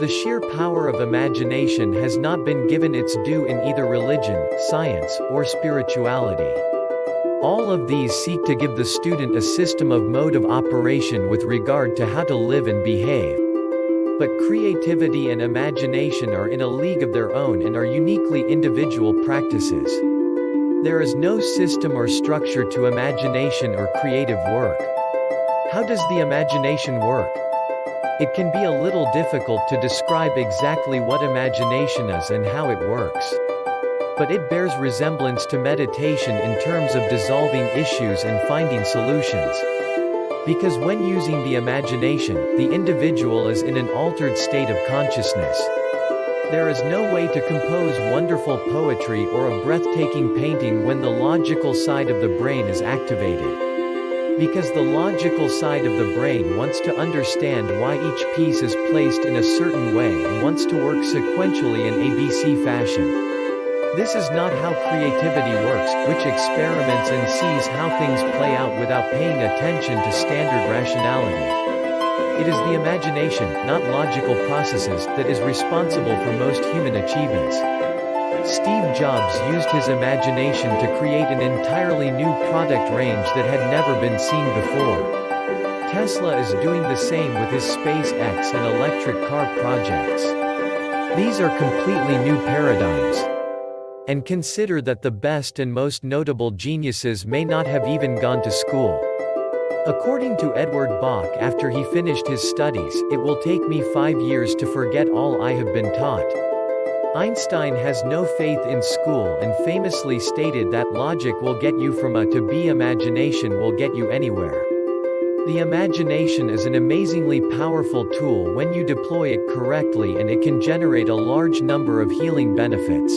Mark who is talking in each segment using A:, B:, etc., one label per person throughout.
A: The sheer power of imagination has not been given its due in either religion, science, or spirituality. All of these seek to give the student a system of mode of operation with regard to how to live and behave. But creativity and imagination are in a league of their own and are uniquely individual practices. There is no system or structure to imagination or creative work. How does the imagination work? It can be a little difficult to describe exactly what imagination is and how it works. But it bears resemblance to meditation in terms of dissolving issues and finding solutions. Because when using the imagination, the individual is in an altered state of consciousness. There is no way to compose wonderful poetry or a breathtaking painting when the logical side of the brain is activated. Because the logical side of the brain wants to understand why each piece is placed in a certain way and wants to work sequentially in ABC fashion. This is not how creativity works, which experiments and sees how things play out without paying attention to standard rationality. It is the imagination, not logical processes, that is responsible for most human achievements. Steve Jobs used his imagination to create an entirely new product range that had never been seen before. Tesla is doing the same with his SpaceX and electric car projects. These are completely new paradigms. And consider that the best and most notable geniuses may not have even gone to school. According to Edward Bach, after he finished his studies, it will take me 5 years to forget all I have been taught. Einstein has no faith in school and famously stated that logic will get you from A to B, imagination will get you anywhere. The imagination is an amazingly powerful tool when you deploy it correctly, and it can generate a large number of healing benefits.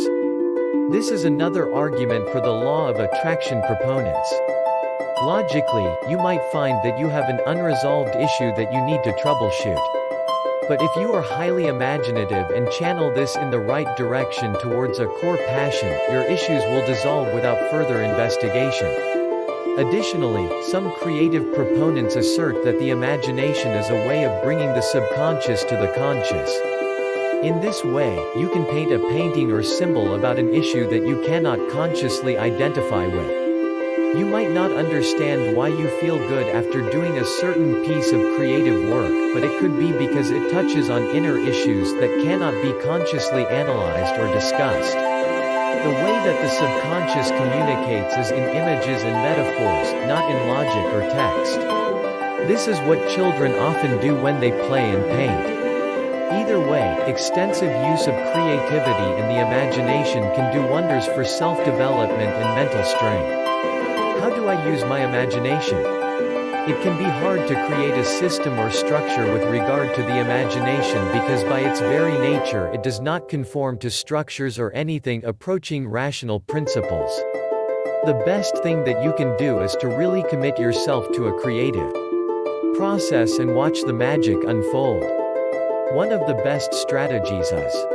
A: This is another argument for the law of attraction proponents. Logically, you might find that you have an unresolved issue that you need to troubleshoot. But if you are highly imaginative and channel this in the right direction towards a core passion, your issues will dissolve without further investigation. Additionally, some creative proponents assert that the imagination is a way of bringing the subconscious to the conscious. In this way, you can paint a painting or symbol about an issue that you cannot consciously identify with. You might not understand why you feel good after doing a certain piece of creative work, but it could be because it touches on inner issues that cannot be consciously analyzed or discussed. The way that the subconscious communicates is in images and metaphors, not in logic or text. This is what children often do when they play and paint. Either way, extensive use of creativity and the imagination can do wonders for self-development and mental strength. How do I use my imagination? It can be hard to create a system or structure with regard to the imagination because by its very nature it does not conform to structures or anything approaching rational principles. The best thing that you can do is to really commit yourself to a creative process and watch the magic unfold. One of the best strategies is: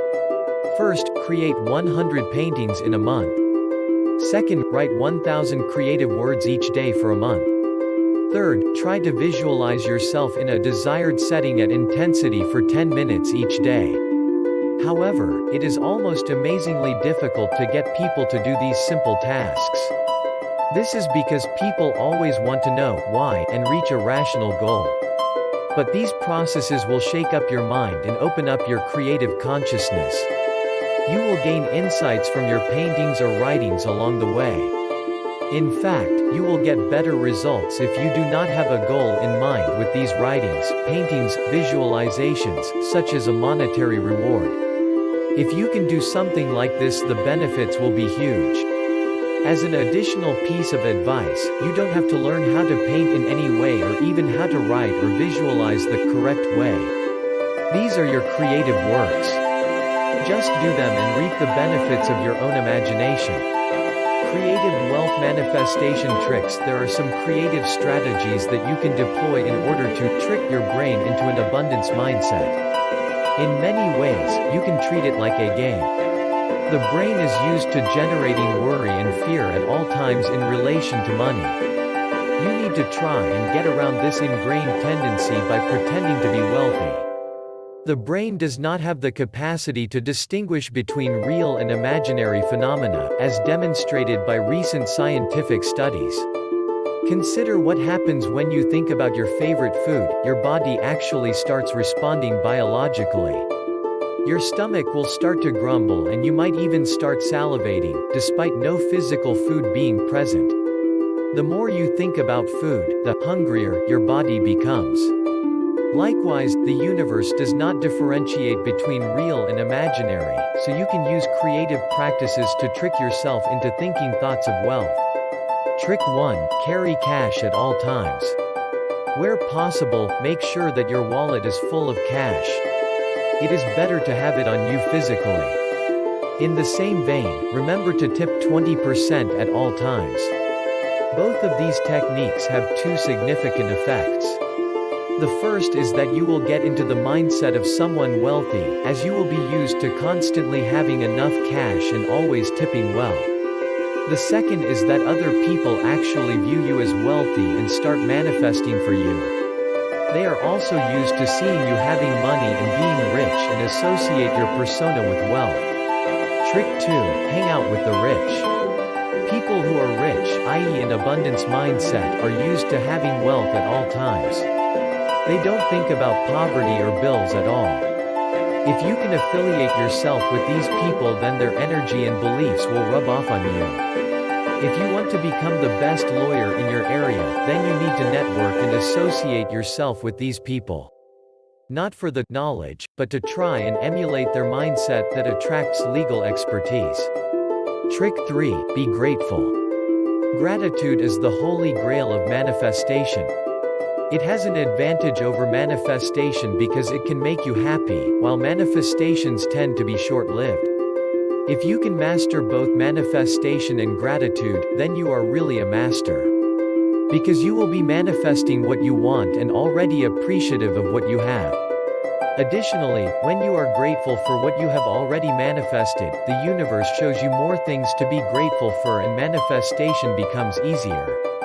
A: first, create 100 paintings in a month. Second, write 1,000 creative words each day for a month. Third, try to visualize yourself in a desired setting at intensity for 10 minutes each day. However, it is almost amazingly difficult to get people to do these simple tasks. This is because people always want to know why and reach a rational goal. But these processes will shake up your mind and open up your creative consciousness. You will gain insights from your paintings or writings along the way. In fact, you will get better results if you do not have a goal in mind with these writings, paintings, visualizations, such as a monetary reward. If you can do something like this, the benefits will be huge. As an additional piece of advice, you don't have to learn how to paint in any way or even how to write or visualize the correct way. These are your creative works. Just do them and reap the benefits of your own imagination. Creative wealth manifestation tricks. There are some creative strategies that you can deploy in order to trick your brain into an abundance mindset. In many ways, you can treat it like a game. The brain is used to generating worry and fear at all times in relation to money. You need to try and get around this ingrained tendency by pretending to be wealthy. The brain does not have the capacity to distinguish between real and imaginary phenomena, as demonstrated by recent scientific studies. Consider what happens when you think about your favorite food. Your body actually starts responding biologically. Your stomach will start to grumble and you might even start salivating, despite no physical food being present. The more you think about food, the hungrier your body becomes. Likewise, the universe does not differentiate between real and imaginary, so you can use creative practices to trick yourself into thinking thoughts of wealth. Trick 1. Carry cash at all times. Where possible, make sure that your wallet is full of cash. It is better to have it on you physically. In the same vein, remember to tip 20% at all times. Both of these techniques have two significant effects. The first is that you will get into the mindset of someone wealthy, as you will be used to constantly having enough cash and always tipping well. The second is that other people actually view you as wealthy and start manifesting for you. They are also used to seeing you having money and being rich and associate your persona with wealth. Trick 2. Hang out with the rich. People who are rich, i.e. an abundance mindset, are used to having wealth at all times. They don't think about poverty or bills at all. If you can affiliate yourself with these people, then their energy and beliefs will rub off on you. If you want to become the best lawyer in your area, then you need to network and associate yourself with these people. Not for the knowledge, but to try and emulate their mindset that attracts legal expertise. Trick 3. Be grateful. Gratitude is the holy grail of manifestation. It has an advantage over manifestation because it can make you happy, while manifestations tend to be short-lived. If you can master both manifestation and gratitude, then you are really a master. Because you will be manifesting what you want and already appreciative of what you have. Additionally, when you are grateful for what you have already manifested, the universe shows you more things to be grateful for and manifestation becomes easier.